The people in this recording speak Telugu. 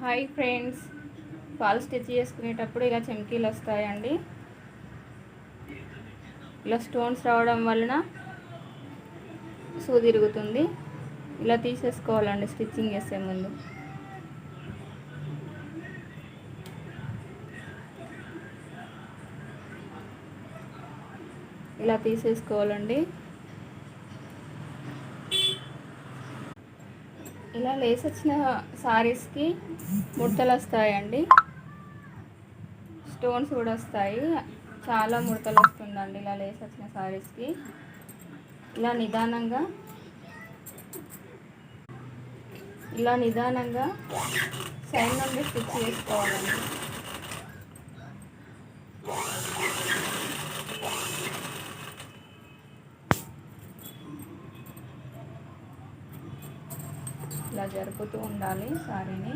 హాయ్ ఫ్రెండ్స్, ఫాల్ స్టిచ్ చేసుకునేటప్పుడు ఇలా చమ్కీలు వస్తాయండి. ఇలా స్టోన్స్ రావడం వలన సూది తిరుగుతుంది. ఇలా తీసేసుకోవాలండి స్టిచ్చింగ్ చేసే ముందు. ఇలా తీసేసుకోవాలండి. ఇలా లేస్ వచ్చిన సారీస్కి ముడతలు వస్తాయండి, స్టోన్స్ కూడా వస్తాయి. చాలా ముడతలు వస్తుందండి ఇలా లేస్ వచ్చిన సారీస్కి. ఇలా నిదానంగా సైడ్ నుండి స్టిచ్ చేసుకోవాలండి. ఇలా జరుపుతూ ఉండాలి సారీని.